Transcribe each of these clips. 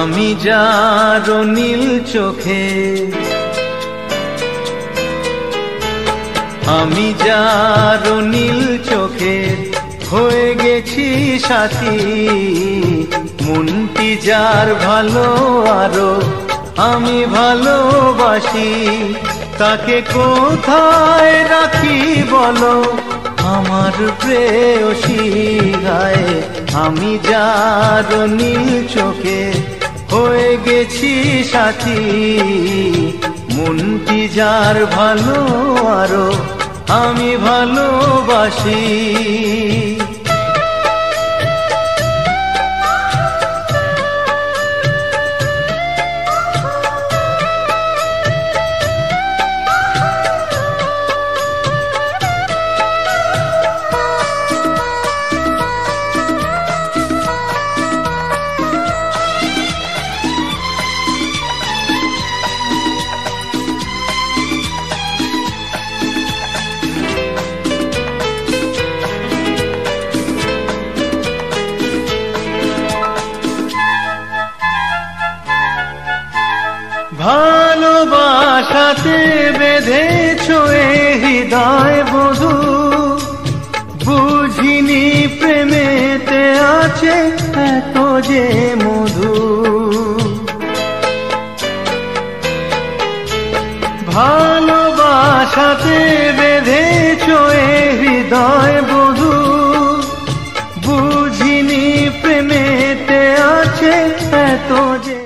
আমি যার নীল চোখে, আমি যার নীল চোখে হয়ে গেছি সাথী। মনটি যার ভালো আরো আমি ভালোবাসি, তাকে কোথায় রাখি বলো আমার প্রেয়সী গায়ে। আমি যার নীল চোখে হয়ে গেছি সাথী, মনটি যার ভালো আরো আমি ভালোবাসি। ভালোবাসাতে বেঁধেছ এ হৃদয় বধূ, বুঝিনি প্রেমেতে আছে এত যে মধু। ভালোবাসাতে বেঁধেছ এ হৃদয় বধূ, বুঝিনি প্রেমেতে আছে এত যে।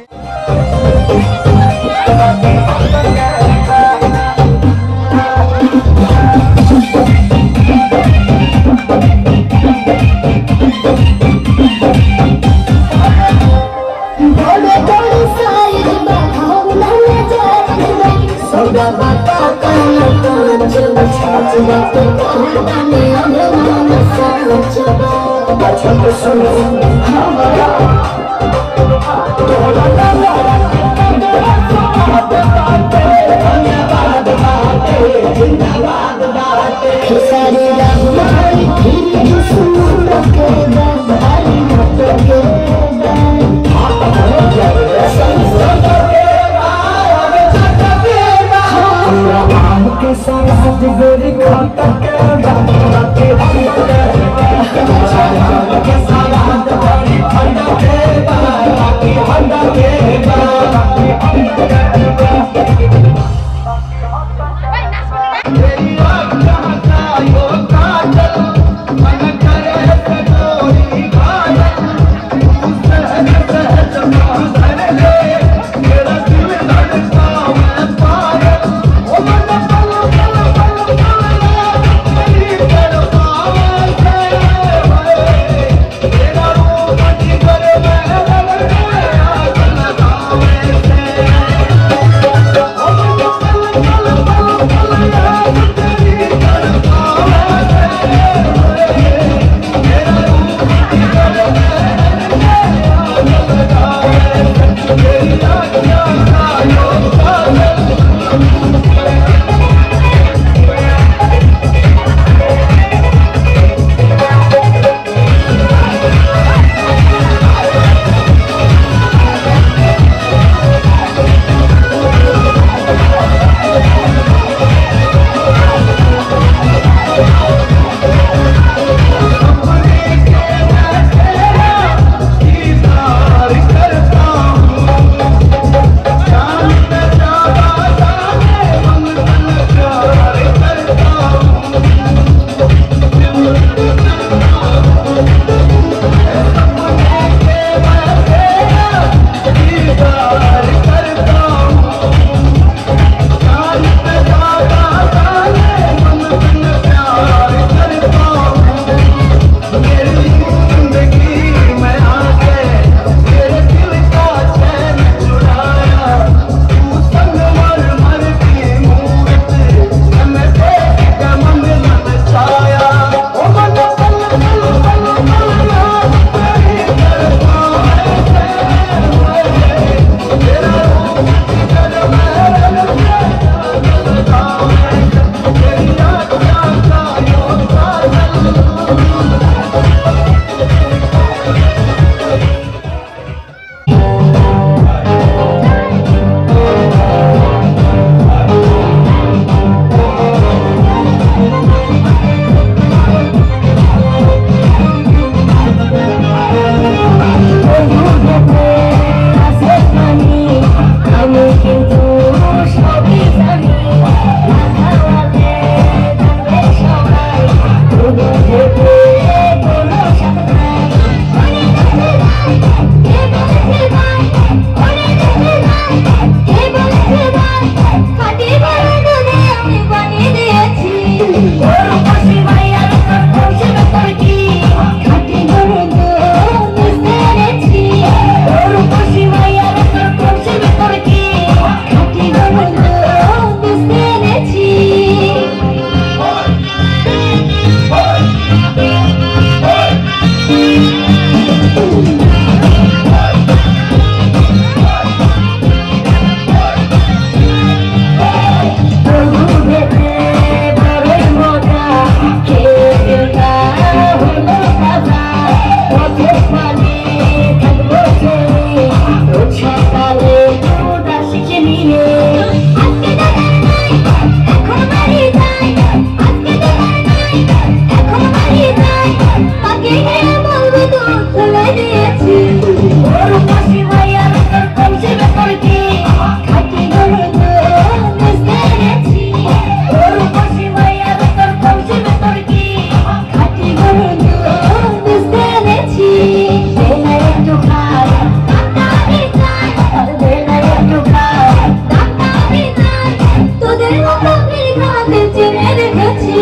রাতে চেনে রেখেছি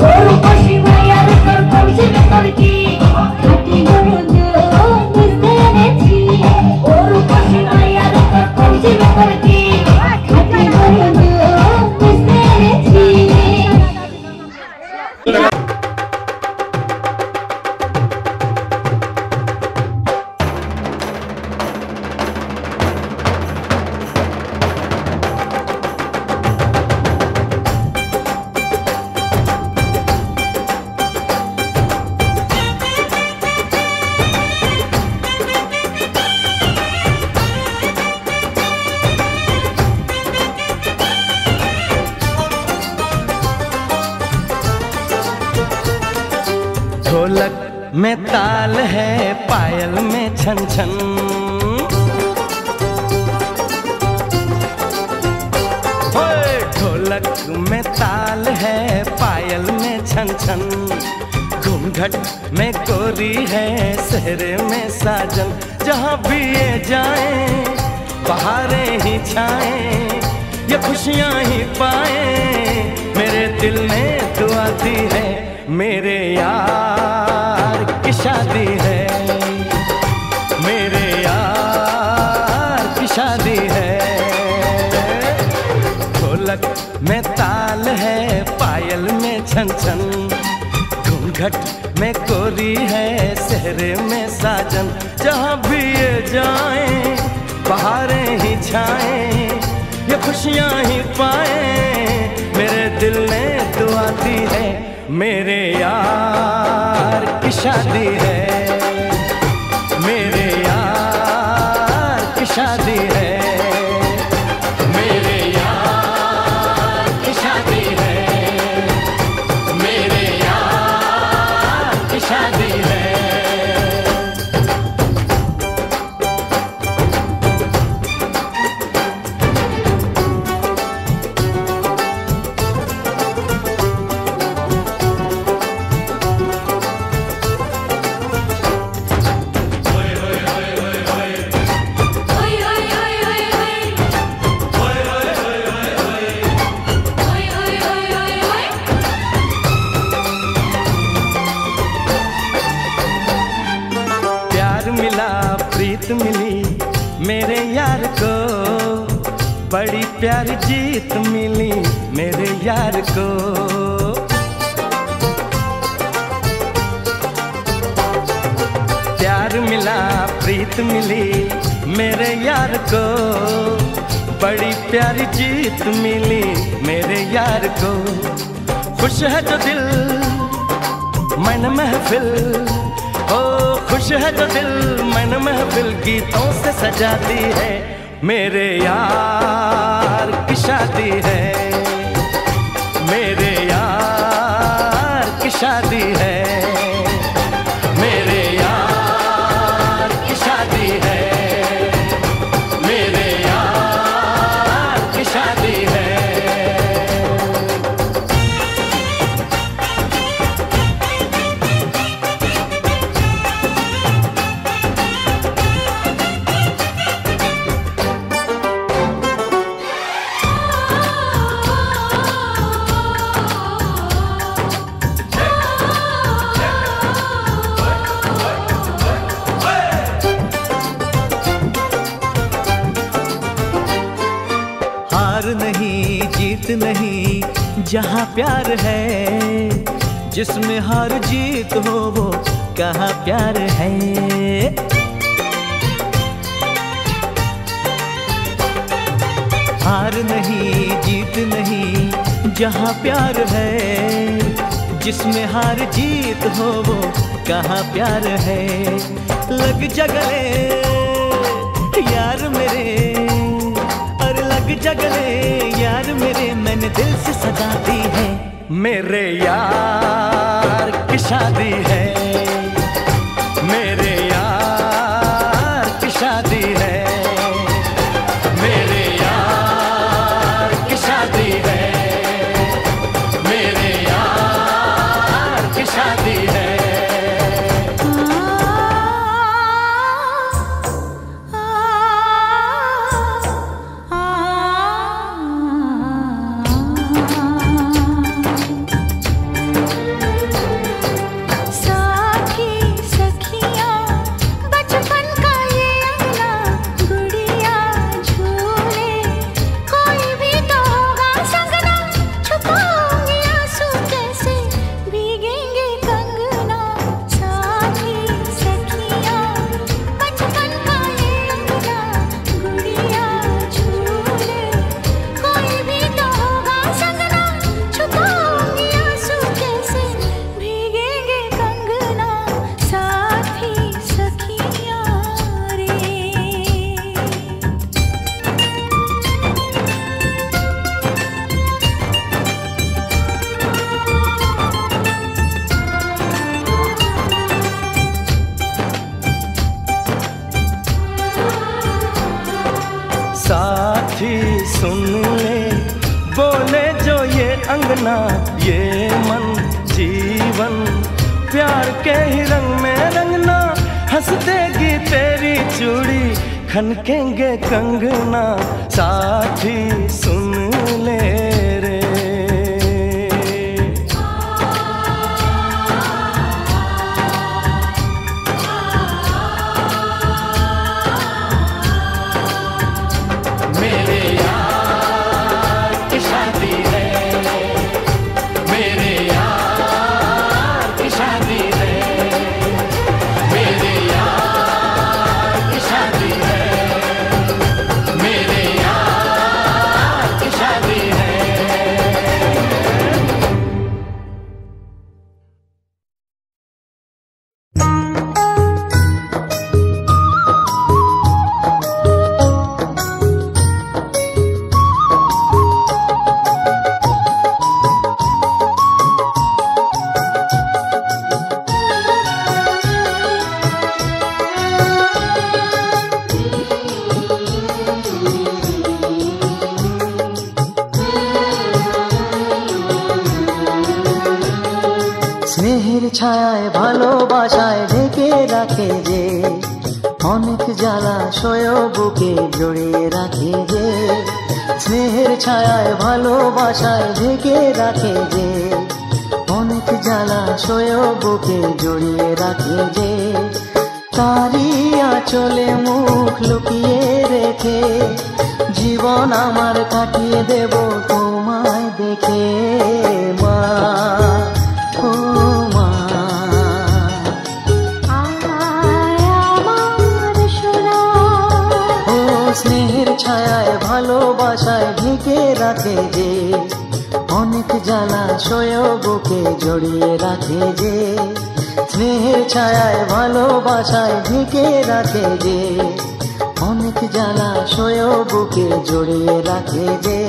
ওর বসি মায়ার তোর পৌঁছে তোর কি খাটি গরুদ বুঝতে এনেছি ওর বসি মায়ার তোর পৌঁছে তোর কি খাটি গরুদ বুঝতে এনেছি ढोलक में ताल है पायल में छन छन ढोलक में ताल है पायल में छन छन घूंघट में गोरी है सहरे में साजन जहाँ भी ये जाए बहारें ही छाए ये खुशियाँ ही पाए मेरे दिल ने दुआ दी है मेरे यार की शादी है मेरे यार की शादी है ढोलक में ताल है पायल में छन छन घूंघट में गोरी है सहरे में साजन जहाँ भी ये जाए बहारें ही छाए ये खुशियाँ ही पाए मेरे दिल ने दुआ दी है मेरे यार की शादी है मेरे यार की शादी है मेरे यार की शादी है मेरे यार की शादी है प्रीत मिली मेरे यार को बड़ी प्यारी जीत मिली मेरे यार को प्यार मिला प्रीत मिली मेरे यार को बड़ी प्यारी जीत मिली मेरे यार को खुश है जो दिल मन महफिल ओ खुश है जो दिल मन महफिल गीतों से सजाती है मेरे यार की शादी है मेरे यार की शादी है मेरे यार की शादी है मेरे यार की शादी है नहीं जहाँ प्यार है जिसमें हार जीत हो वो कहाँ प्यार है हार नहीं जीत नहीं जहाँ प्यार है जिसमें हार जीत हो वो कहाँ प्यार है लग जगले यार मेरे और लग जगले यार मेरे मैंने दिल से सजा दी है मेरे यार की शादी है मेरे यार की शादी है मेरे यार की शादी है मेरे यार की शादी है सुन ले, बोले जो ये अंगना ये मन जीवन, प्यार के ही रंग में रंगना, हंस देगी तेरी चूड़ी, खनकेंगे कंगना, साथी सुन ले रे। मेरे यार की शादी है, मेरे यार की शादी है, मेरे यार की शादी है, मेरे यार की शादी है। স্নেহের ছায়ায় ভালোবাসায় ঢেকে রাখে যে, অনেক জ্বালা সয় বুকে জড়িয়ে রাখে যে। স্নেহের ছায়ায় ভালোবাসায় ঢেকে রাখে যে, অনেক জ্বালা সয় বুকে জড়িয়ে রাখে যে। তারি আঁচলে মুখ লুকিয়ে রেখে, জীবন আমার কাটিয়ে দেব তোমায় দেখে মা, ও মা। ও স্নেহের ছায়ায় ভালোবাসায় ঢেকে রাখে যে, অনেক জ্বালা সয় বুকে জড়িয়ে রাখে যে। স্নেহের ছায়ায় ভালোবাসায় ঢেকে রাখে যে, অনেক জ্বালা সয় বুকে জড়িয়ে রাখে যে।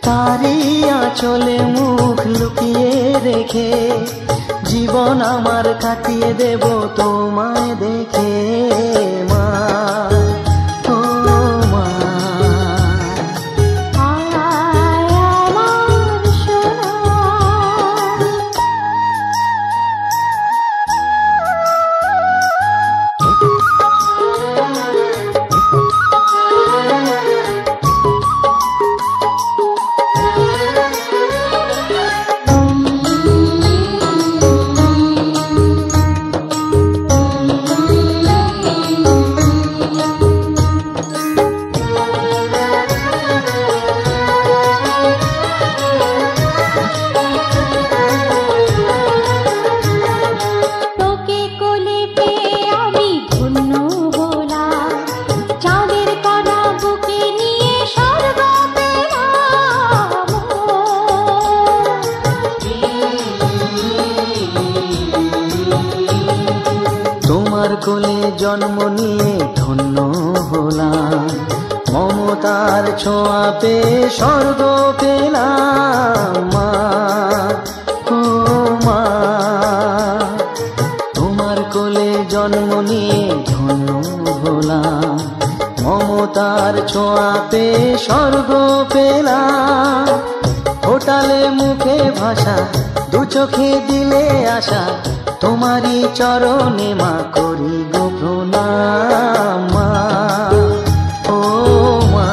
তারি আঁচলে মুখ লুকিয়ে রেখে, জীবন আমার কাটিয়ে দেব তোমায় দেখে মা, ও মা। কোলে জন্ম নিয়ে ধন্য হলাম, মমতার ছোঁয়া পেয়ে স্বর্গ পেলাম মা, ও মা। তোমার কোলে জন্ম নিয়ে ধন্য হলাম, মমতার ছোঁয়া পেয়ে স্বর্গ পেলাম। ফোটালে মুখে ভাষা, দু চোখে দিলে আশা, তোমারই চরণে মা করি গো প্রণাম মা, ও মা।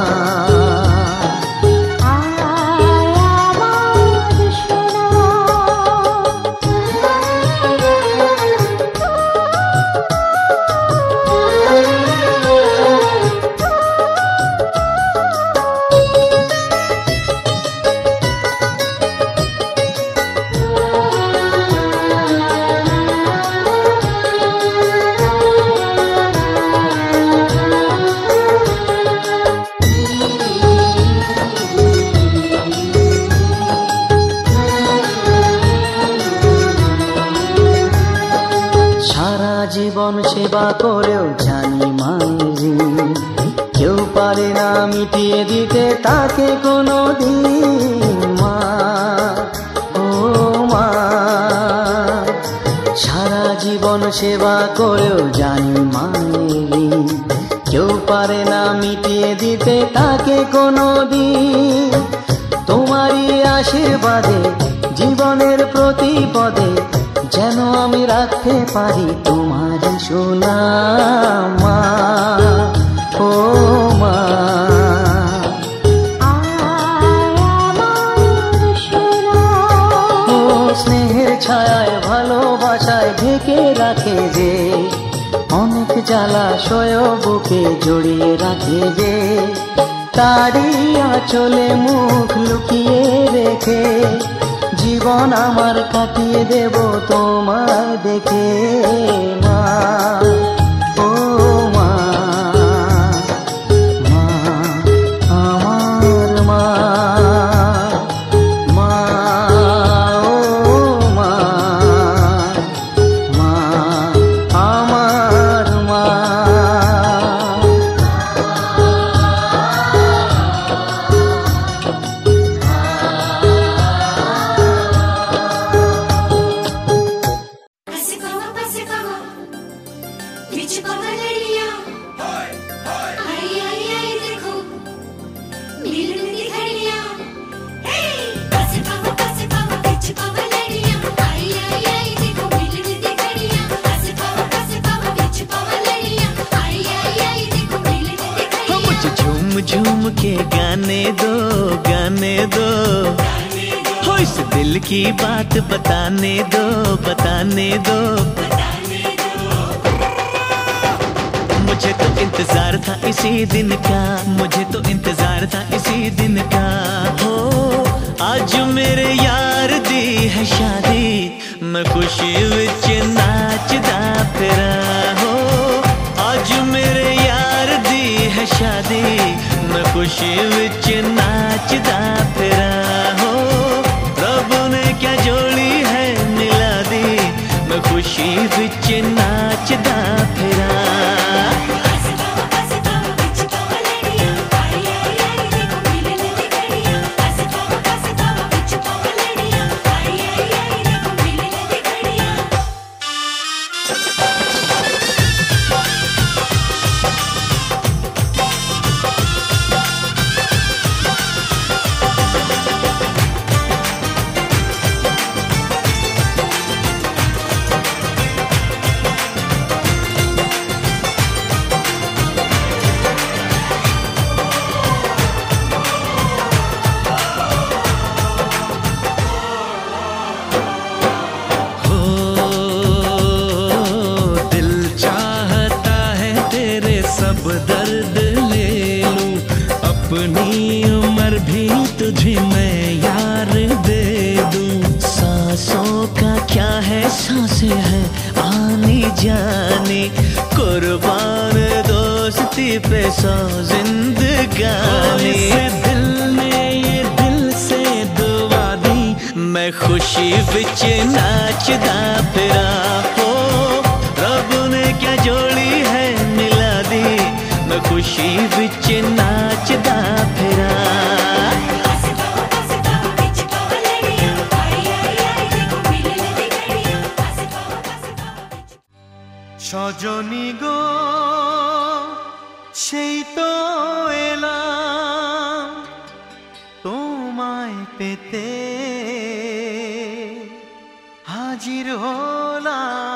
জীবন সেবা করেও জানি মাঝি, কেউ পারে না মিটিয়ে দিতে তাকে কোনো দিন মা, ও মা। সারা জীবন সেবা করেও জানি মাঝি, কেউ পারে না মিটিয়ে দিতে তাকে কোনো দিন। তোমারই আশীর্বাদে জীবনের প্রতি পদে যেন আমি রাখতে পারি তোমারই সুনাম মা, ও মা। ও স্নেহের ছায়ায় ভালোবাসায় ঢেকে রাখে যে, অনেক জ্বালাশয় বুকে জড়িয়ে রাখে যে, তারই আঁচলে মুখ লুকিয়ে রেখে জীবন আমার কাটিয়ে দেব তোমায় দেখে মা, ও মা, মা আমার মা, মা, ও মা, মা আমার মা। झूम के गाने दो, गाने दो, हो इस दिल की बात बताने दो, बताने दो। मुझे तो इंतजार था इसी दिन का, मुझे तो इंतजार था इसी दिन का। हो आज मेरे यार दी है शादी, मैं खुशी विच नाचदा फिरा। हो आज मेरे यार दी है शादी, मैं खुशी विच नाचदा फिरा। हो रब ने क्या जोड़ी है मिला दी, मैं खुशी विच नाचदा फिरा। दर्द ले लूं अपनी उम्र भी तुझे मैं यार दे दूं। सांसों का क्या है सांसें है आने जाने, कुर्बान दोस्ती पे सौ जिंदगानी। दिल ने ये दिल से दुआ दी, मैं खुशी विच नाचदा फिरा। हो रब ने क्या जोड़ी है मिला दी, मैं खुशी विच नाचदा फिरा। সজনী গো সেই তো এলাম তোমায় পেতে, হাজির হলাম।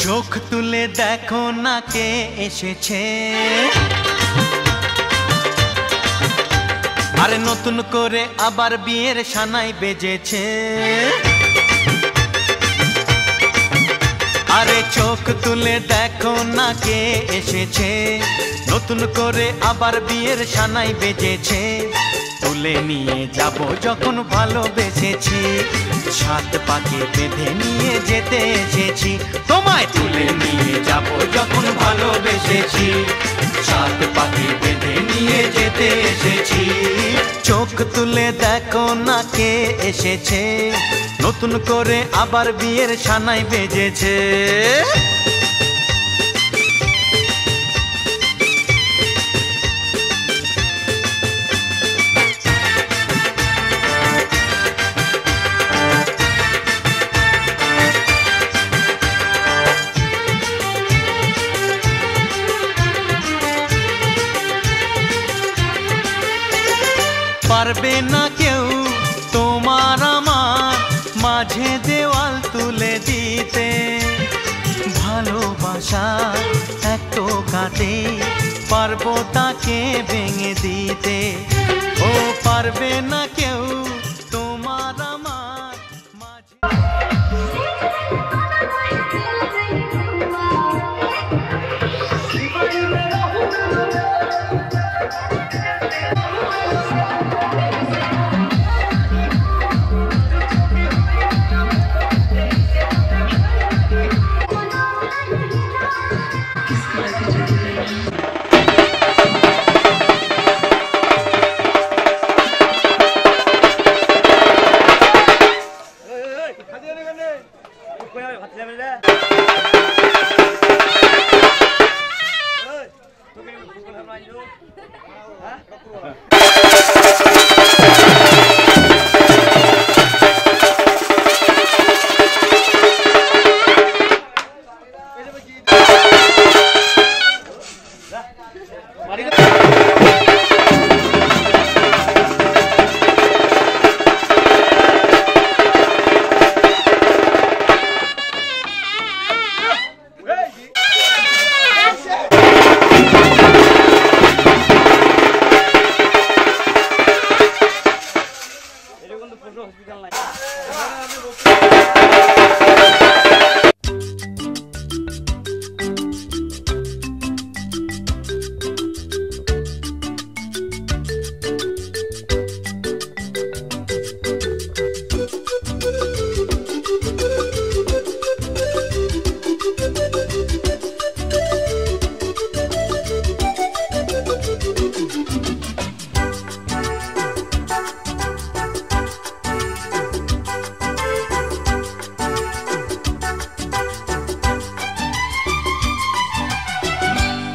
চোখ তুলে দেখো না কে এসেছে, আরে নতুন করে আবার বিয়ের সানাই বেজেছে। আরে চোখ তুলে দেখো না কে এসেছে, নতুন করে আবার বিয়ের সানাই বেজেছে। তুলে নিয়ে যাব যখন ভালোবেসেছি, সাত পাকে বেঁধে নিয়ে যেতে এসেছি। তোমায় তুলে নিয়ে যাব যখন ভালোবেসেছি, সাত পাখি বেঁধে নিয়ে যেতে এসেছি। চোখ তুলে দেখো না কে এসেছে, নতুন করে আবার বিয়ের সানাই বেজেছে। পারবে না কেউ তোমার আমার মাঝে দেওয়াল তুলে দিতে, ভালোবাসা এত কাটে পারবো তাকে ভেঙে দিতে। ও পারবে না কেউ তোমার আমার মাঝে।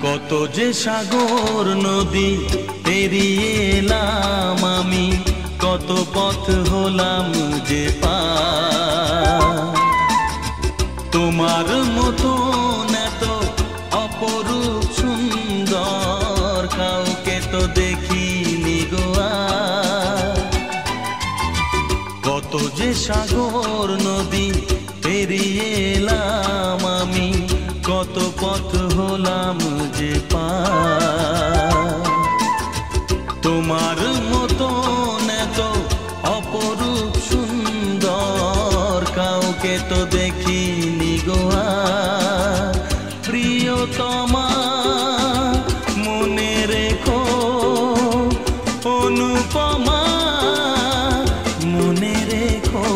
কত যে সাগর নদী পেরিয়ে এলাম আমি, কত পথ হলাম যে পার। তোমার মতো এত অপরূপ সুন্দর কাউকে তো দেখিনি গো আর। কত যে সাগর নদী পেরিয়ে এলাম আমি, কত পথ হলাম যে পার। তোমার মতো এত অপরূপ সুন্দর কাউকে তো দেখিনি গো আর। প্রিয়তমা মনে রেখো, অনুপমা মনে রেখো।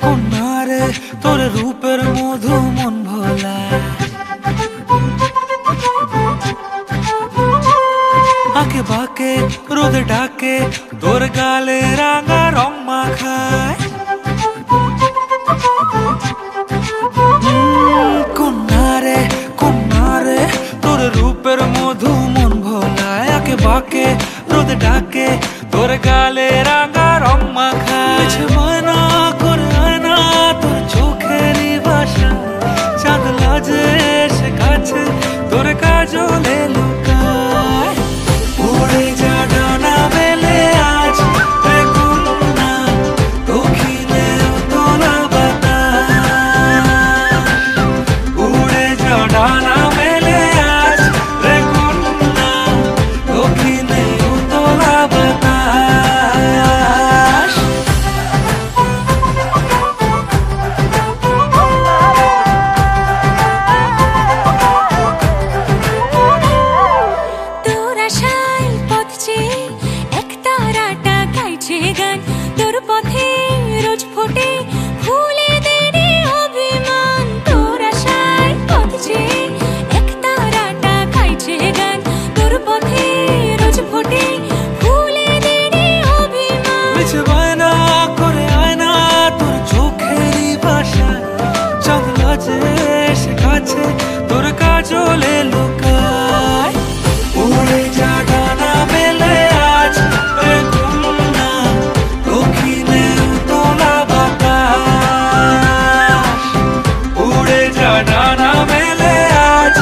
কন্যারে তোর রূপের মধু মন ভোলা, আঁকে বাঁকে রোদ ডাকে তোর গালে রাঙা রং মাখায়। কন্যারে তোর রূপের মধু মন ভোলায়, আঁকে বাঁকে রোদ ডাকে তোর গালে রাঙা রং মাখায়। মানা করে আয়না তোর চোখেরই ভাষা, চাঁদ লাজে সে কাছে তোর কাজলে লুকায়। উড়ে যা ডানা মেলে আজ কন্যা, দক্ষিণে তোলা বাতাস। গান তোর পথে রোজ ফোটে ফুলে দেরি অভিমান তোর আশায় পথ চেয়ে এক তারাটা খাইছে গান তোর পথে রোজ ফোটে ফুলে দেরি অভিমান মিছে বায়না করে আয়না তোর চোখেরই ভাষা চাঁদ লাজে এসে কাছে তোর কাজলে লুকায় উড়ে যা ডানা মেলে আজ না দক্ষিণে উতলা বাতাস উড়ে যা ডানা মেলে আজ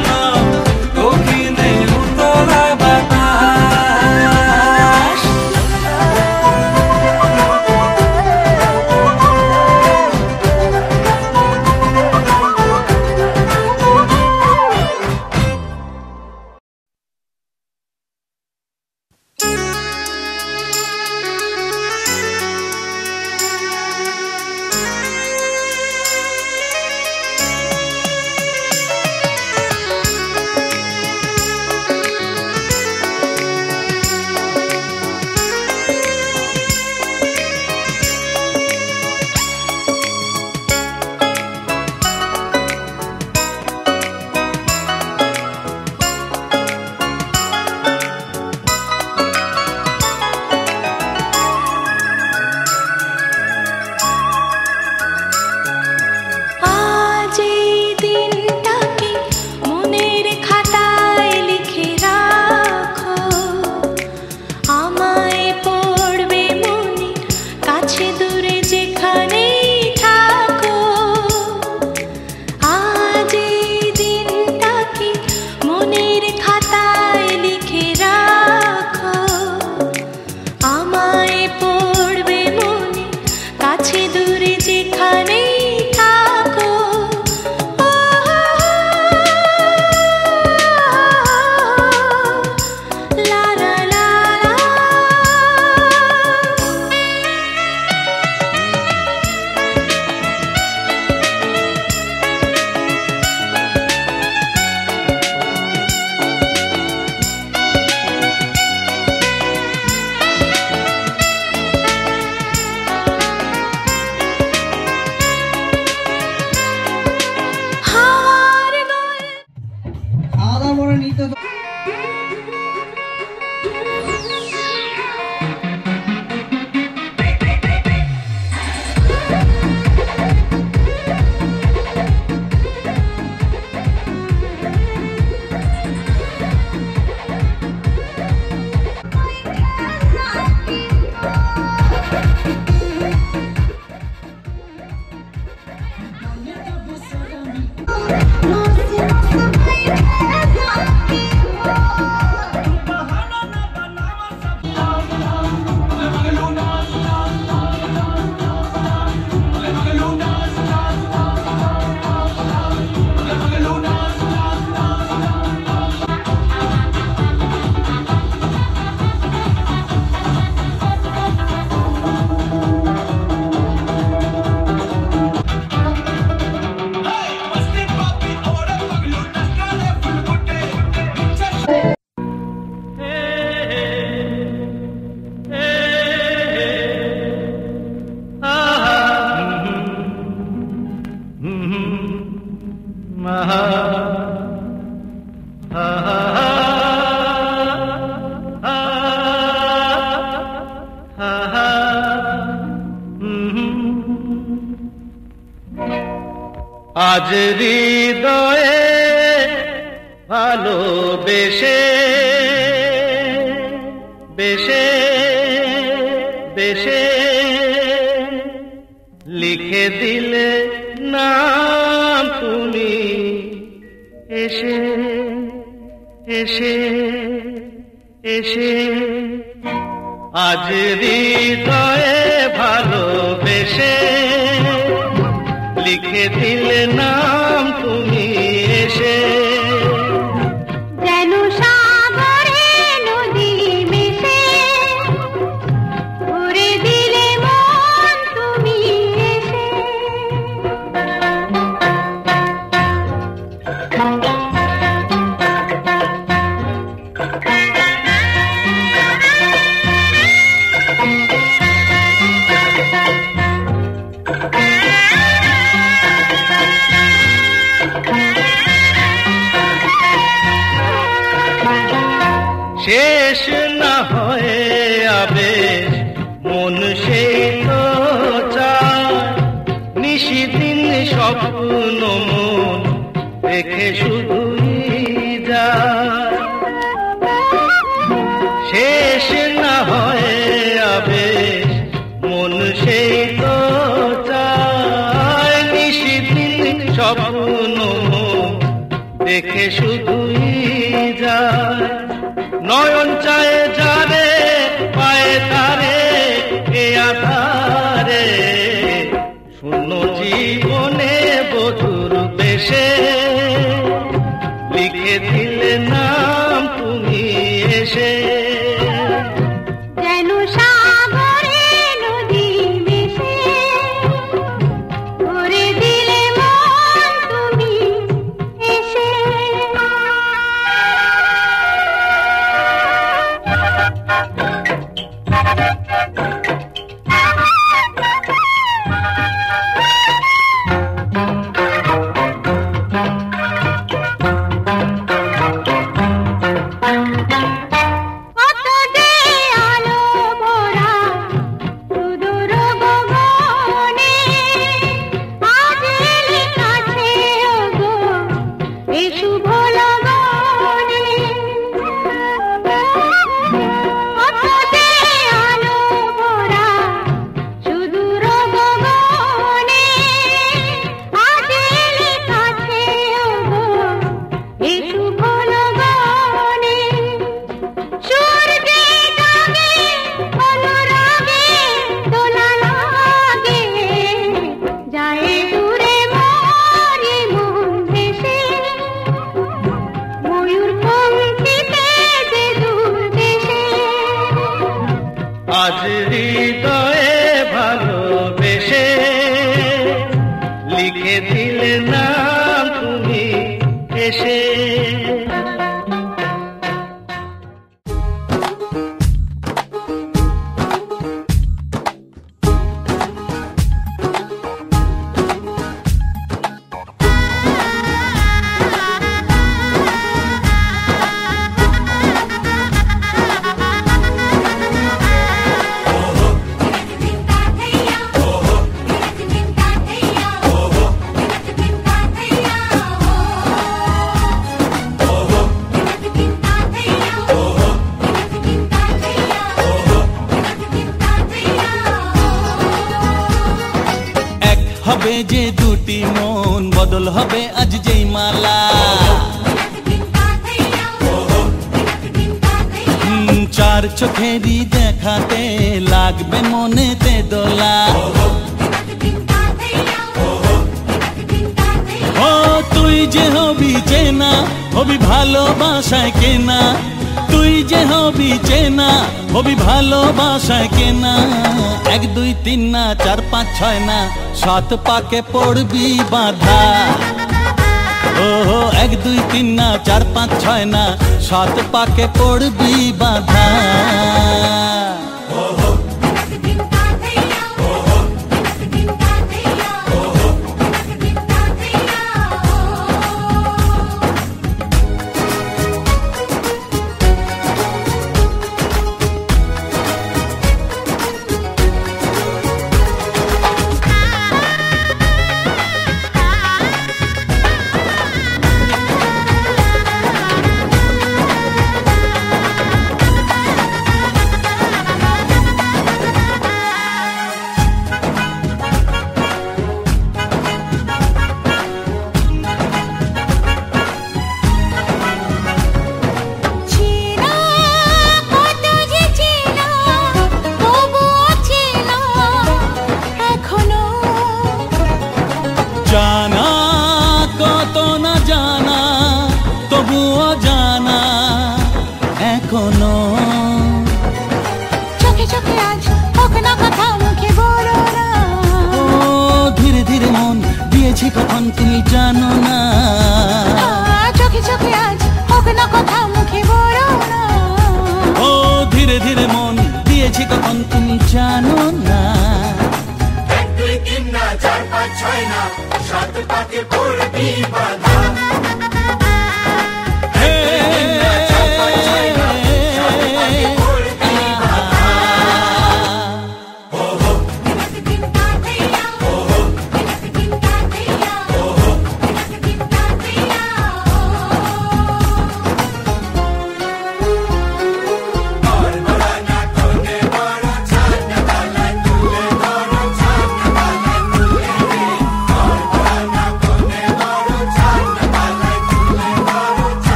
না দক্ষিণে উতলা বাতাস আজ এই দিনটাকে মনের খাতায় লিখে রাখো আমায় পড়বে মনে কাছে দূরে যেখানেই থাকো আজ এই দিনটাকে মনের খাতায় লিখে রাখো আমায় পড়বে মনে কাছে দূরে যেখানেই থাকো লা লা লা লা হাওয়ার গল্প আজ হৃদয়ে ভালোবেসে বেশে বেশে লিখে দিলে নাম তুমি এসে এসে এসে আজ হৃদয়ে ভালোবেসে লিখে দিলে নাম তুমি এসে যেন সাগরে নদী মিশে ভরে দিলে মন তুমি এসে আবেশ মন সেই তো চায় নিশিদিন স্বপ্ন মন দেখে শুধুই যায় শেষ না হয় আবেশ মন সেই তো চায় নিশিদিন স্বপ্ন মন দেখে শুধুই যায় নয়ন চায় যারে পায়ে তারে এ আধারে শূন্য জীবনে বধুর বেশে লিখে দিলে নাম তুমি এসে যেন সাগরে নদী মিশে করে দিলে মন তুমি এসে আজ হৃদয়ে ভালোবেসে লিখে দিলে নাম তুমি এসে হবে যে দুটি মন বদল হবে আজ যেই মালা চার চোখেরই দেখাতে লাগবে মনেতে দোলা ও তুই যে হবি চেনা হবি ভালোবাসায় কেনা তুই যে হবি চেনা হবি ভালোবাসায় কেনা 1 2 3 না 4 5 6 না 7 পাকে পড়বি বাঁধা ও 1 2 3 না 4 5 6 না 7 পাকে পড়বি বাঁধা জানা কত না জানা তবুও জানা এখনো চোখে চোখে আজ হোক না কথা মুখে বলো না ও ধীরে ধীরে মন দিয়েছি কখন তুমি জানো না চোখে চোখে আজ হোক না কথা মুখে বলো না ও ধীরে ধীরে মন দিয়েছি কখন তুমি জানো না 1 2 3 না 4 5 6 না 7 পাকে পড়বি বাঁধা হে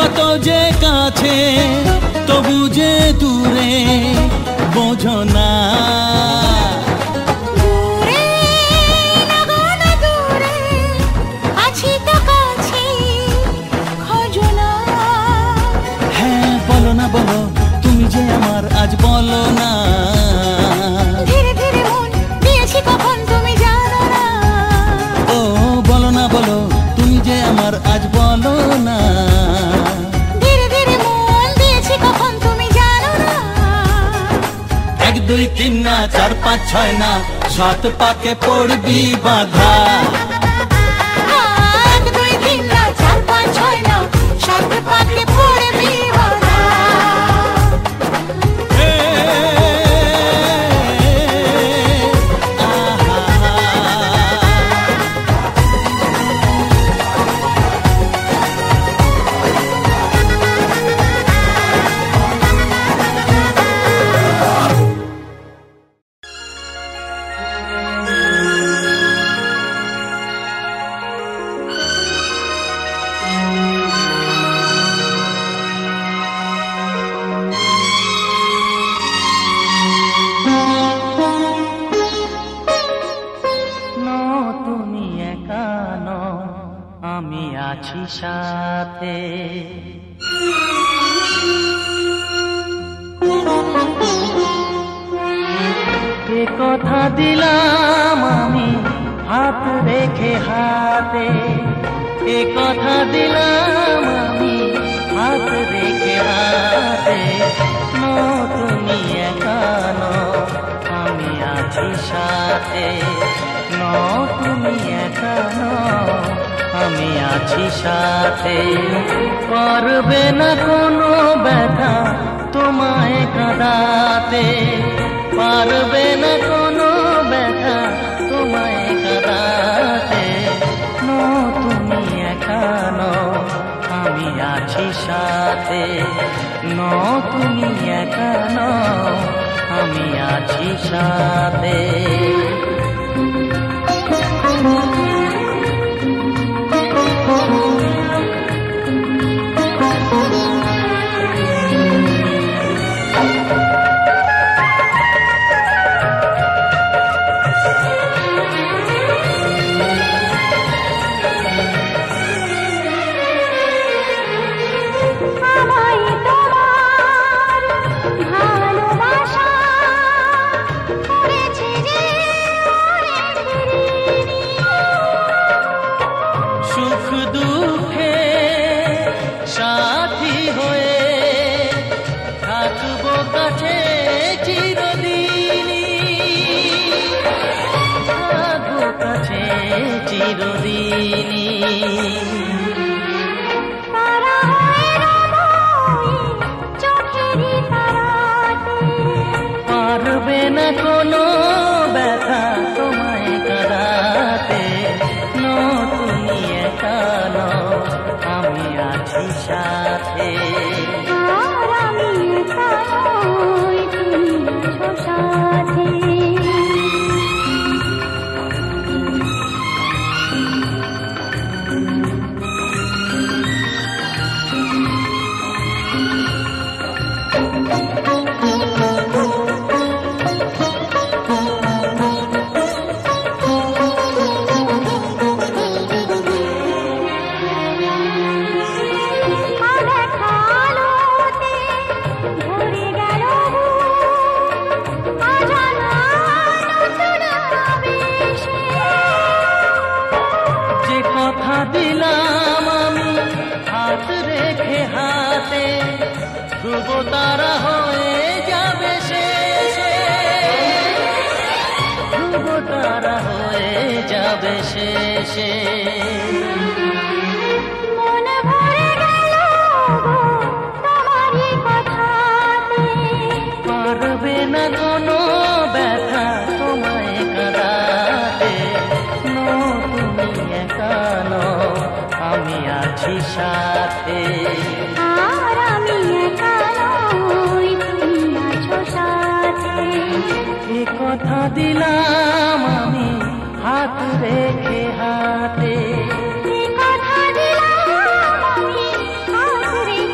কত যে কাছে তবু যে দূরে বোঝো না দূরে লাগো না দূরে আছি তো কাছে খোঁজো না হ্যাঁ বলো না বলো তুমি যে আমার আজ বলো না ধীরে ধীরে মন দিয়েছি কখন তুমি জানো না ও বলো না বলো তুমি যে আমার আজ বলো না ধীরে ধীরে মন দিয়েছি কখন তুমি জানো না 1 2 3 না 4 5 6 না 7 পাকে পড়বি বাধা 1 2 3 না 4 5 6 না 7 পাকে পড়বি বাধা তুমি একা নও আমি আছি সাথে এ কথা দিলাম আমি হাত রেখে হাতে এ কথা দিলাম আমি হাত রেখে হাতে তুমি একা নও আমি আছি সাথে তুমি একা নও আমি আছি সাথে করবে না কোনো ব্যথা তোমায় কাঁদাতে পারবে না কোনো ব্যথা তোমায় কাঁদাতে তুমি একা নও আমি আছি সাথে তুমি একা নও আমি আছি সাথে পারবে না কোনো ব্যথা তোমায় কাঁদাতে তুমি একা নও আমি আছি সাথে আমি একা নই তুমি আছো সাথে দিলাম আমি হাত রেখে হাতে ধ্রুব তারা হয়ে যাবে শেষে ধ্রুব তারা হয়ে যাবে শেষে মনে ভরে গেল তোমারই কথাতে পারবে না কোনো ব্যথা তোমায় কাঁদাতে তুমি একা নও আমি আছি সাথে আর আমি একা নই তুমি আছো সাথে এ কথা দিলাম আমি হাত রেখে হাতে এ কথা দিলাম আমি হাত রেখে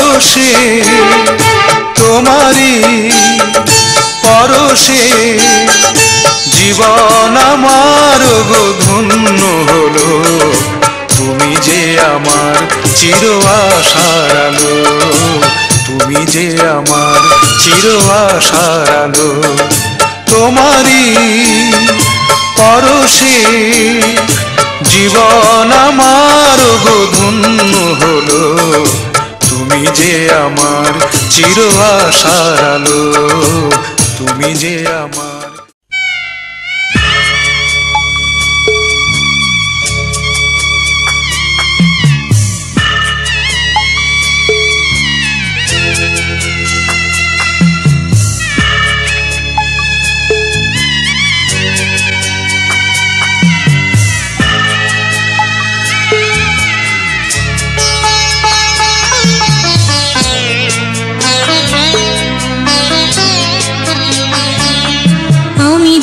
পরশে তোমারি পরশে জীবন আমার গো ধন্য হলো তুমি যে আমার চির আশার আলো তুমি যে আমার চির আশার আলো তোমারি পরশে জীবন আমার গো ধন্য হলো তুমি যে আমার চির আশার আলো তুমি যে আমার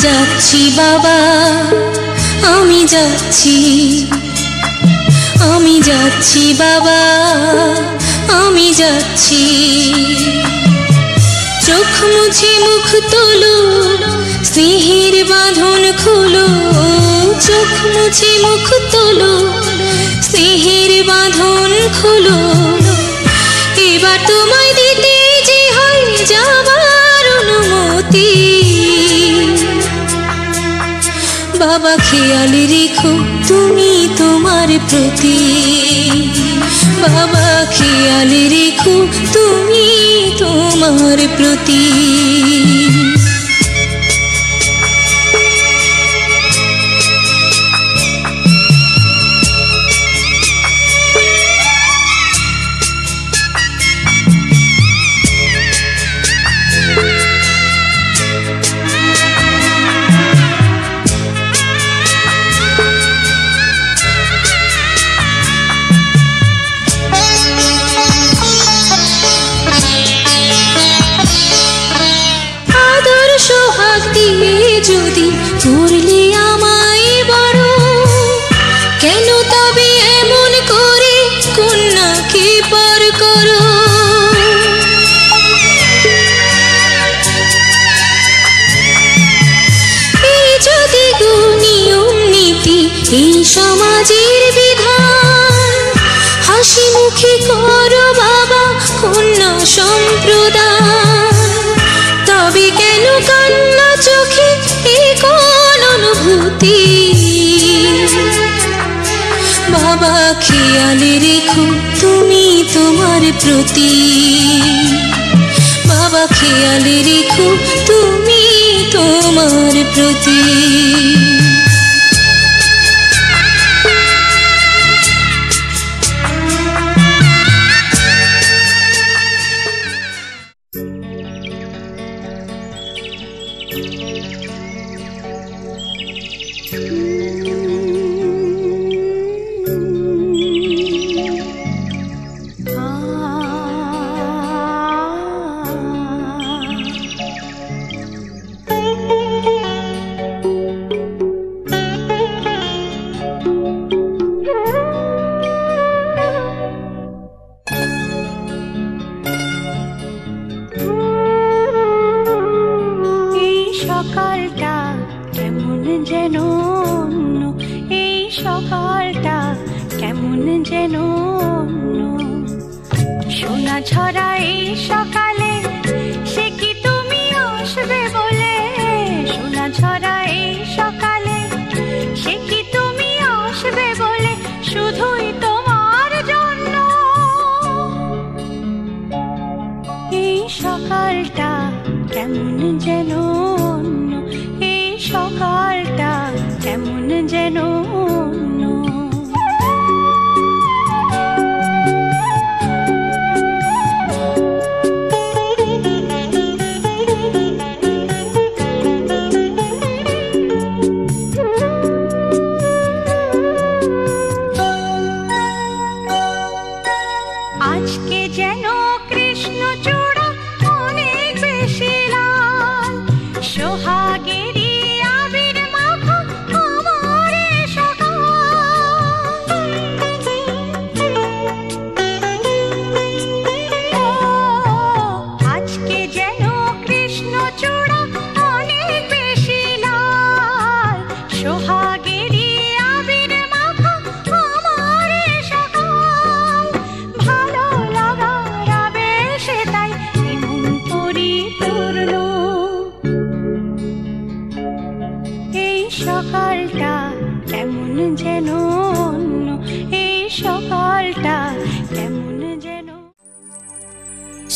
যাচ্ছি বাবা আমি যাচ্ছি বাবা আমি যাচ্ছি চোখ মুছে মুখ তোলো স্নেহের বাঁধন খোলো চোখ মুছে মুখ তোলো স্নেহের বাঁধন খোলো এবার তোমায় দিতে যে হয় যাবার অনুমতি বাবা খেয়াল রেখো তুমি তোমার প্রতি বাবা খেয়াল রেখো তুমি তোমার প্রতি যদি করলে আমায় বড় কেন তবে এমন করে কন্যাকে পার করো এই যদি নিয়ম নীতি এই সমাজের বিধান হাসি মুখে করো বাবা কন্যা সম্প্রদান তবে কেন কান্না চোখে কোন অনুভূতি বাবা খেয়াল রেখো তুমি তোমার প্রতি বাবা খেয়াল রেখো তুমি তোমার প্রতি সোহাগেরি আবির মাখা আমার সকাল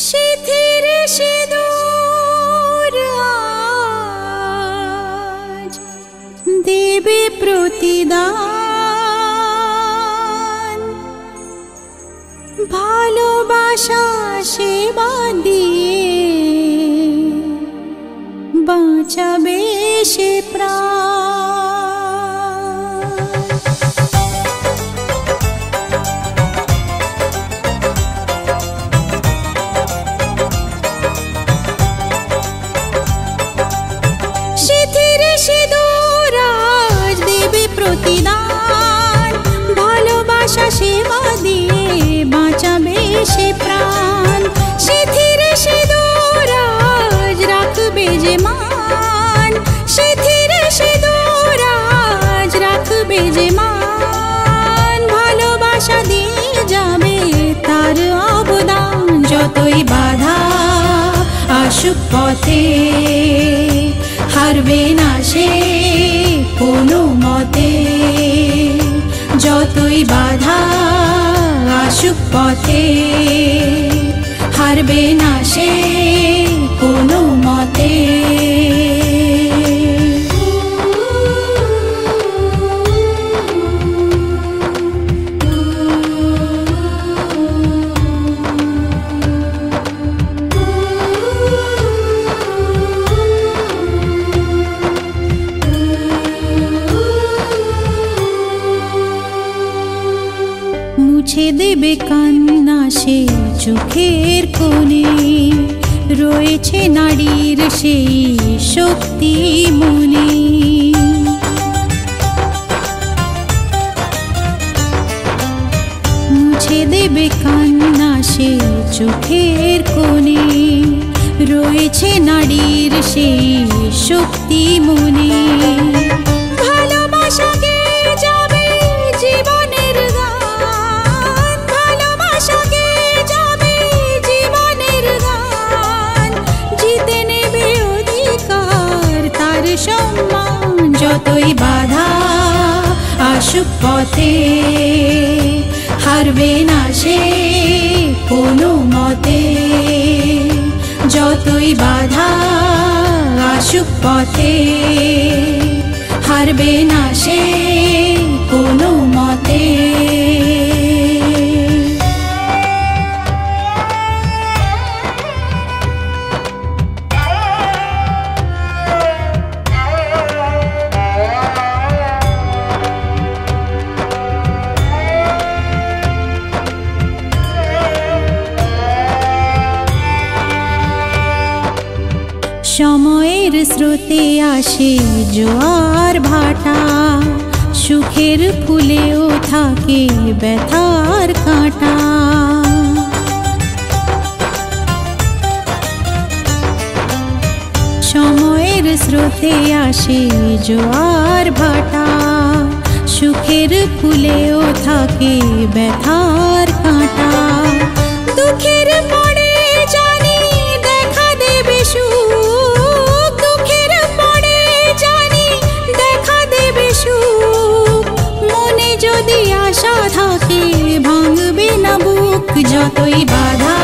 শিথির সিঁদুর আজ দেবে প্রতিদান, ভালোবাসা সেবা দিয়ে বাঁচাবে সে প্রাণ। শিথির সিঁদুর আজ দেবে প্রতিদান, ভালোবাসা সেবা দিয়ে বাঁচাবে সে প্রাণ। শিথির সিঁদুর আজ রাখবে যে মান, শিথির সিঁদুর আজ রাখবে যে মান, ভালোবাসা দিয়ে যাবে তার অবদান। যতই বাধা আসুক পথে হারবে না সে কোনো মতে, যতই বাধা আসুক পথে হারবে না সে কোনো মতে। মুছে দেবে কান্না সে চোখের কোণে, রয়েছে নারীর সেই শক্তি মনে। মুছে দেবে কান্না সে চোখের কোণে, রয়েছে নারীর সেই শক্তি মনে। ভালোবাসাকে যাবে জীবনের গান, ভালোবাসাকে যাবে জীবনের গান, জিতে নেবে অধিকার তার সম্মান। যতই বাধা আসুক পথে হারবে না সে কোনো মতে, যতই বাধা আসুক পথে হারবে না সে কোনো মতে। সময়ের স্রোতে আসে জোয়ার ভাটা, সুখের ফুলেও থাকে ব্যথার কাঁটা। সময়ের স্রোতে আসে জোয়ার ভাটা, সুখের ফুলেও থাকে ব্যথার কাঁটা। দুঃখের পরে জানি দেখা দেবে সুখ, দুঃখের পরে জানি দেখা দেবে সুখ, মনে যদি আশা থাকে ভাঙবে না বুক। যতই বাধা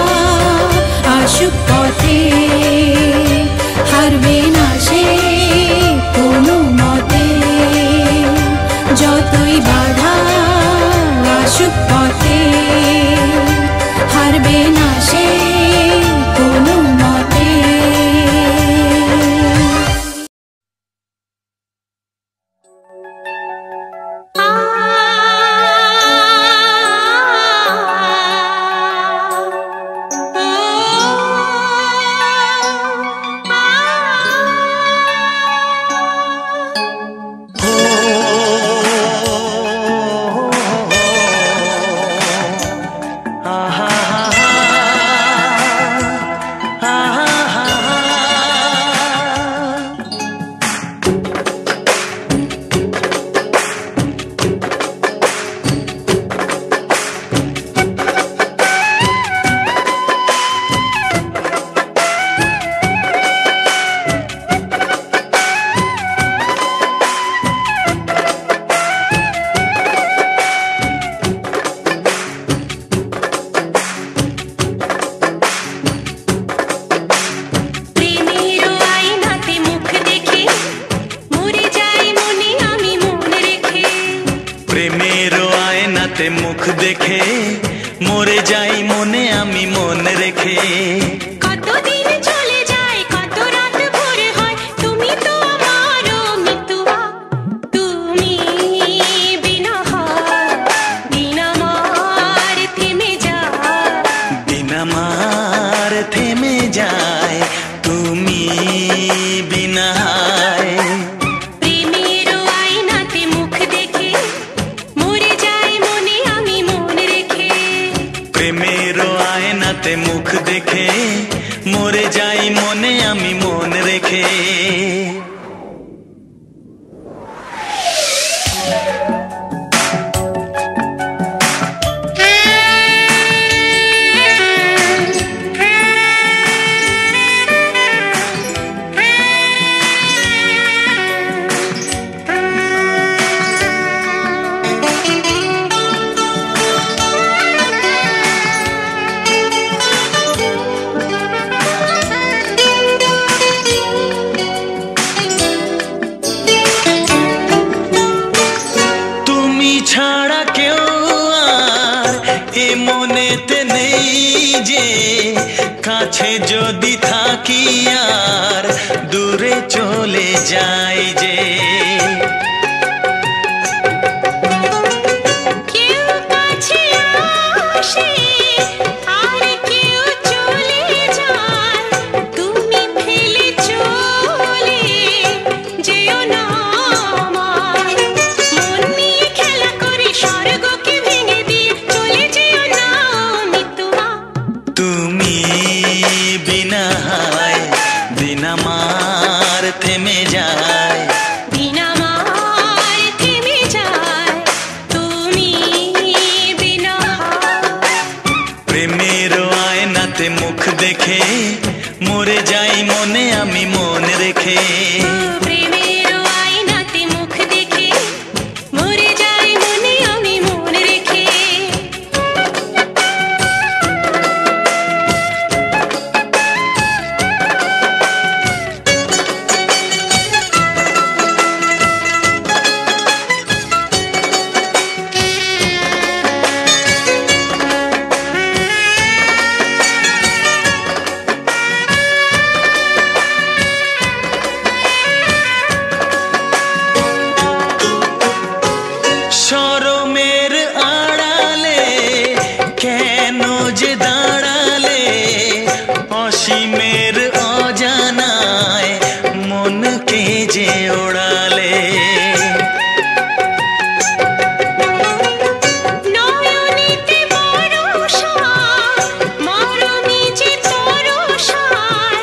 আসুক পথে হারবে না সে কোনো মতে, যতই বাধা আসুক পথে হারবে না সে দেখে মরে যাই মনে আমি মন রেখে। কতদিন চলে যায় কত রাত ভোর হয় তুমি তো আমারও মিতুয়া তুমি বিনা দিন আমার থেমে যায় দিন আমার থেমে যায় তুমি বিনা। প্রেমের আয়নাতে মুখ দেখে মরে যায় মনে আমি মন রেখে। প্রেমের আয়নাতে মুখ দেখে মরে যাই মনে আমি মন রেখে। ছাড়া কেউ আর এ মনেতে নেই যে কাছে যদি থাকি আর দূরে চলে যাই যে। কেউ কাছে আসে আর কেউ চলে যায় তুমি ফেলে চলে যেও না আমায়। মন নিয়ে খেলা করে স্বর্গকে ভেঙে দিয়ে চলে যেও না মিতুয়া। তুমি বিনা দিন আমার থেমে যায় দিন আমার থেমে যায় তুমি বিনা। প্রেমের আয়নাতে মুখ দেখে মরে যাই মনে আমি মন রেখে। প্রেমের আয়নাতে মুখ দেখে মরে যায় মনে আমি মন রেখে। শরমের আড়ালে কেন যে দাঁড়ালে অসীমের অজানায় মনকে যে ওড়ালে। নয়নেতে বরষা মরমে যে তরসায়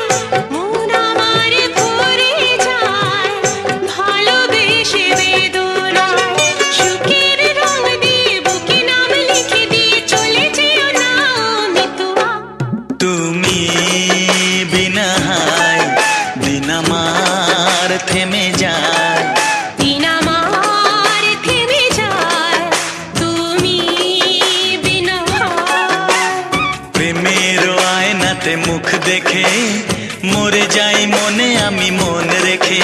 মন আমার ভরে যায় ভালোবেসে বেদনায়। সুখের রং দিয়ে বুকে নাম লিখে দিয়ে চলে যেও না মিতুয়া। তুমি বিনা দিন আমার থেমে যায় দিন আমার থেমে যায় তুমি বিনা। প্রেমের আয়নাতে মুখ দেখে মরে যাই মনে আমি মন রেখে।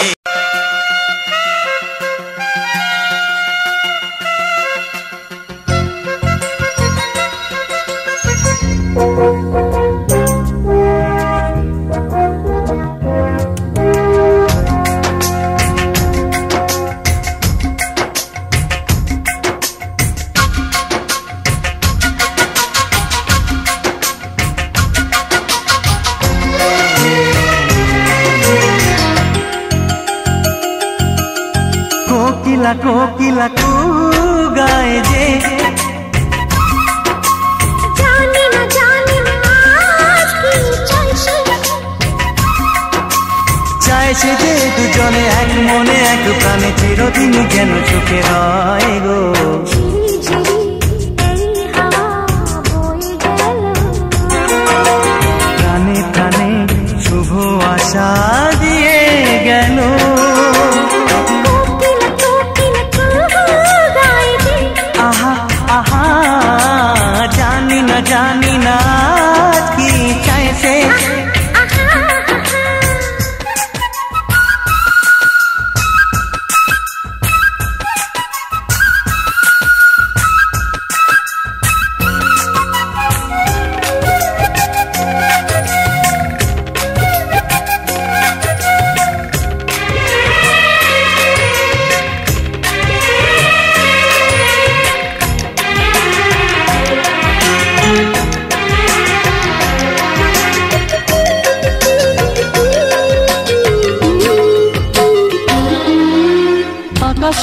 কোকিলা কোকিলা কু গায় যে জানি না আজ কি চাইছে। চাইছে যে দুজনে এক মনে এক প্রাণে চিরদিন যেন সুখে রয় গো। ঝিরি এই হাওয়া বয়ে গেল প্রাণে প্রাণে শুভ আশা দিয়ে গেল। কোকিলা কোকিলা কু গায় যে আহা আহা জানি না আজ কি চাইছে।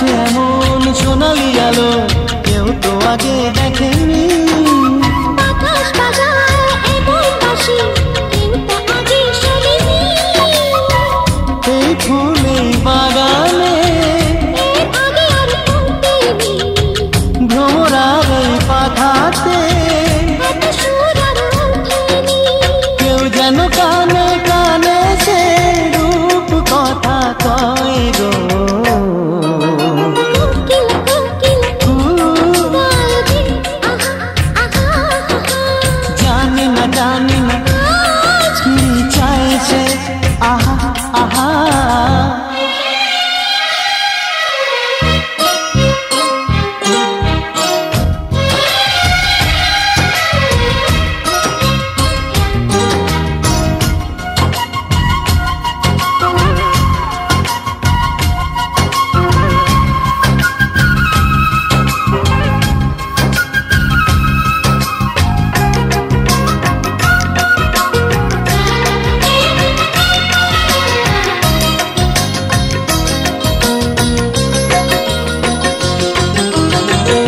আকাশে এমন সোনালি আলো কেউ তো আগে দেখেনি। বাতাস বাজায় এমন বাঁশি কেউ তো আগে শোনেনি। এই ফুল এই বাগানে এর আগে আর কমতেনি। ভ্রমরার এই পাখাতে এত সুর আর ওঠেনি। কেউ যেন কানে কানে সে রূপ কথা কয় গো। কোকিল কোকিল গায় যে আহা আহা আহা। জানি না কি চাইছে আহা আহা।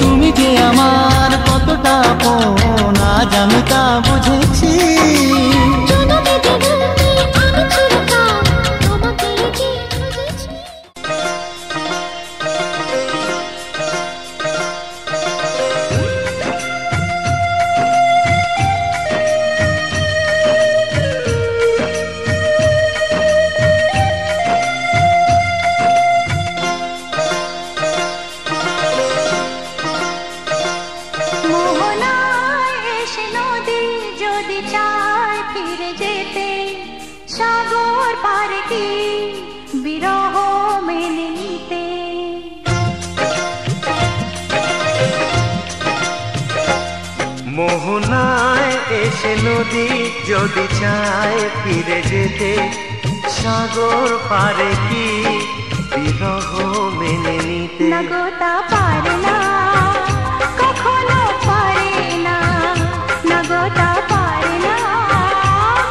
তুমি যে আমার কতটা আপন আজ আমি তা বুঝেছি। জনমে জনমে আমি চিরকাল তোমাকে যে খুঁজেছি। মোহনায় এসে নদী যদি চায় ফিরে যেতে, সাগর পারে কি বিরহ মেনে নিতে। মোহনায় এসে নদী যদি চায় ফিরে যেতে, সাগর পারে কি বিরহ মেনে নিতে। নগতা পারে না কখনো পারে না, নগতা পারে না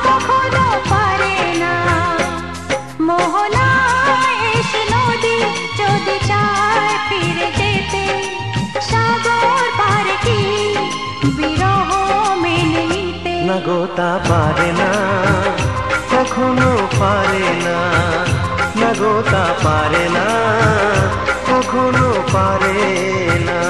কখনো পারে না। মোহনায় এসে নদী যদি চায় ফিরে যেতে, সাগর পারে কি বিরহ মেনে নিতে। নগতা পারে না কখনো পারে না, নগতা পারে না কখনো পারে না।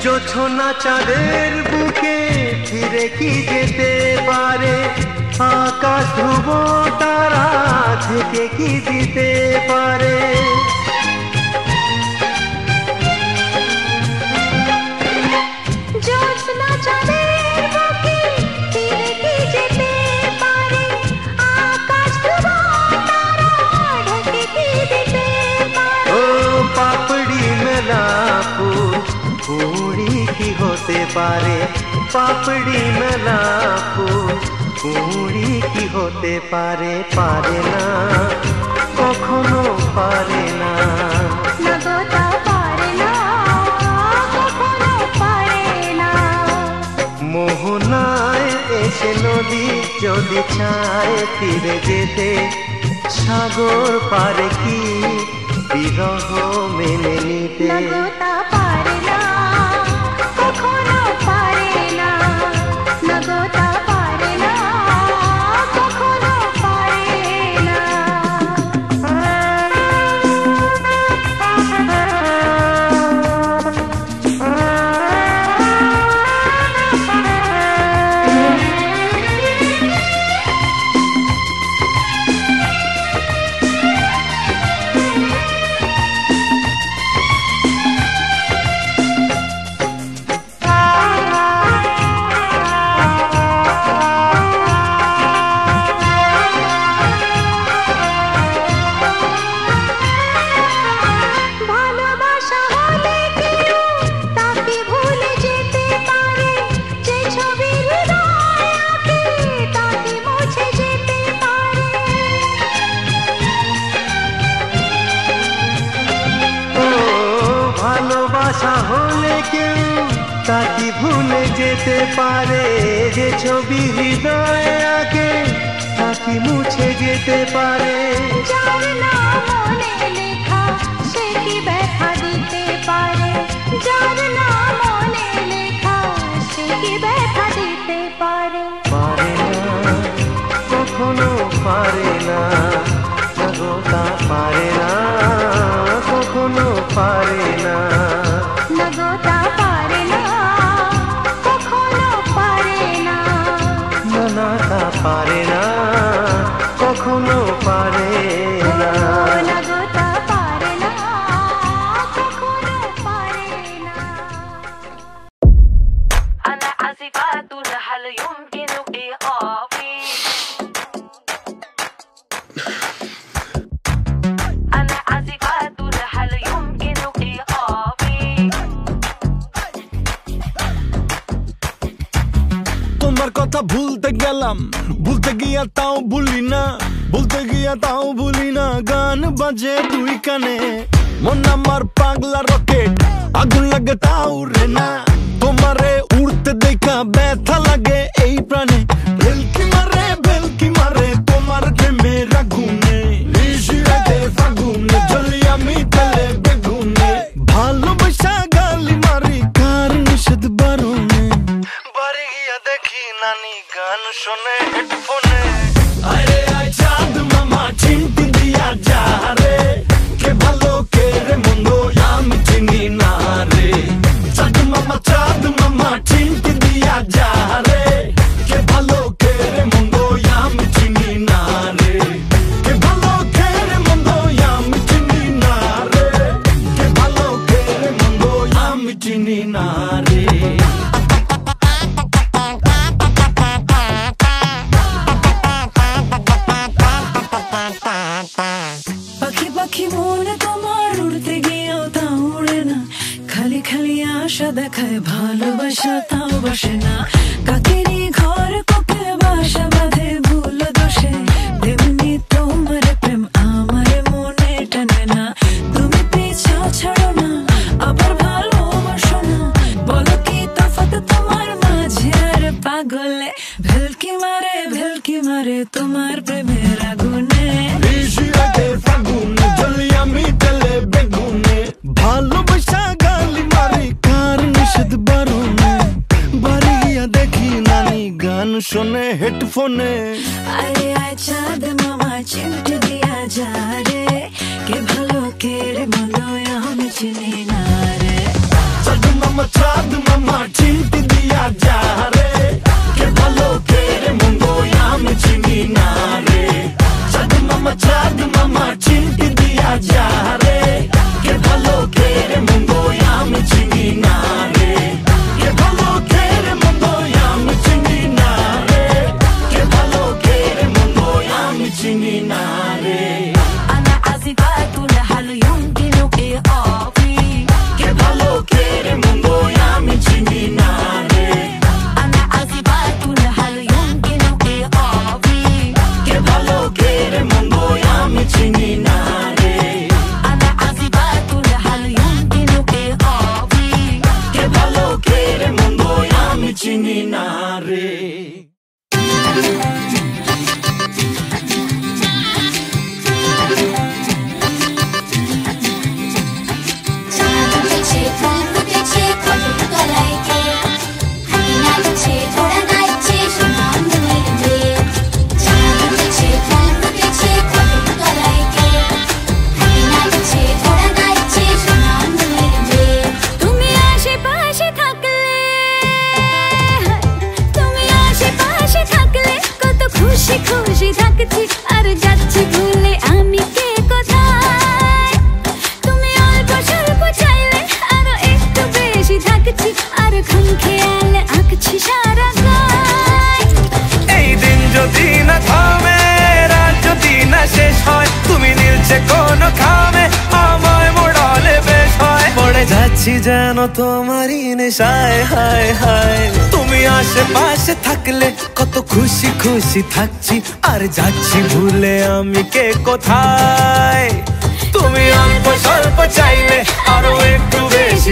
জোছনা চাঁদের বুকে ফিরে কি যেতে পারে, আকাশ ধ্রুব তারা থেকে কি দিতে পারে। জ্যোৎস্না চাঁদের বুকে ফিরে কি যেতে পারে, আকাশ ধ্রুব তারা ঢেকে কি দিতে পারে। ও পাপড়ি মেলা ফুল কুড়ি কি হতে পারে, পাপড়ি মেলা ফুল কুড়ি কি হতে পারে। পারে না কখনো পারে না, নগতা পারে না কখনো পারে না। মোহনায় এসে নদী যদি চায় ফিরে যেতে, সাগর পারে কি বিরহ মেনে নিতে। নগতা পারে না কখনো পারে না, নগতা পারে না কখনো পারে না। ভালোবাসা হলে কেউ তাকে ভুলে যেতে পারে, যে ছবি হৃদয়ে আঁকে তাকে মুছে যেতে পারে। যার নাম মনে লেখা সে কি ব্যথা দিতে পারে, যার নাম মনে লেখা সে কি ব্যথা দিতে পারে। পারে না কখনো পারে না, তা পারে না কখনো পারে না, নগতা পারে না কখনো পারে না, না তা পারে না কখনো পারে না, নগতা পারে না কখনো পারে না। أنا عازفات هل يمكن إيقافي أنا عازفات هل يمكن إيقافي তোমার কথা ভুলতে গেলাম, ভুলতে গিয়া তাও ভুলি না, ভুলতে গিয়া তাও ভুলি না। গান বাজে দুই কানে, মন আমার পাগলা রকেট, আগুন লাগে তাও রে না। তোমারে উড়তে দেখা ব্যথা লাগে এই প্রাণে, ভেলকি মারে তোমার প্রেমের আগুনে। নিশিরাতে ফাগুনে জ্বলি আমি তেলে বেগুনে, ভালোবাসা গালি মারি কার নিষেধ বারণে। বাড়ি গিয়া দেখি নানি গান শোনে হেডফোনে। আরে আয় চাঁদ মামা চিমটি দিয়া যা রে, কে ভালো কে রে মন্দ আমি চিনি না রে। চাঁদ মামা চিমটি দিয়া যা রে, কে ভালো কে রে মন্দ আমি চিনি না রে। কে ভালো কে রে মন্দ আমি চিনি না রে, কে ভালো কে রে মন্দ আমি চিনি না রে। পাখি পাখি মনে তোমার উড়তে গিয়েও তা উড়ে না, খালি খালি আশা দেখায় ভালোবাসা তাও বাসে না। কাকেরই ঘর কোকিল বাসা বাঁধে ভুল দোষে, তেমনি তোমার প্রেম আমার মনে টানে না। তুমি পিছাও ছাড়ো না আবার ভালোবাসো না, বলো কি তফাৎ তোমার মাঝে আর পাগলে। ভেলকি মারে তোমার প্রেমের আগুনে। ভালোবাসা গালি মারি কার নিষেধ বারণে। বাড়ি গিয়া দেখি নানি গান শোনে হেডফোনে। আরে আয় চাঁদ মামা চিমটি দিয়া যা রে, কে ভালো কে রে মন্দ আমি চিনি না রে। চাঁদ মামা চিমটি দিয়া যা রে, কে ভালো কে রে মন্দ আমি চিনি না রে। চাঁদ মামা চিমটি দিয়া যা রে, কে ভালো কে রে মন্দ আমি চিনি না রে। কে ভালো কে রে মন্দ আমি চিনি না রে, কে ভালো কে রে মন্দ আমি চিনি না রে। أنا عازفات هل يمكن إيقافي কে ভালো কে রে মন্দ আমি চিনি না রে। أنا عازفات هل يمكن إيقافي কে ভালো কে রে মন্দ আমি চিনি না রে। أنا عازفات هل يمكن إيقافي কে ভালো কে রে মন্দ আমি চিনি না রে। চাঁদ উঠেছে ফুল ফুটেছে কদম তলায় কে, হাতি নাচছে ঘোড়া নাচছে সোনা মনের মেয়ে। চাঁদ উঠেছে ফুল ফুটেছে কদম তলায় কে, হাতি নাচছে ঘোড়া নাচছে সোনা মনের মেয়ে। তুমি আশেপাশে থাকলে, তুমি আশেপাশে থাকলে কত খুশি খুশি থাকছি, আর যাচ্ছি ভুলে আমি কে কোথায়। তুমি অল্প স্বল্প চাইলে আরো একটু বেশি থাকছি, আর খুন খেয়ালে আঁকছি সারা গায়। এই দিন যদি না থামে, রাত যদি না শেষ হয়, তুমি নীলছে কোনো খামে আমায় মোড়ালে বেশ হয়। পড়ে যাচ্ছি যেন তোমারই নেশায়, হায় হায়। তুমি আশেপাশে থাকলে কত খুশি খুশি থাকছি, আর যাচ্ছি ভুলে আমি কে কোথায়। তুমি অল্প স্বল্প চাইলে আরো একটু বেশি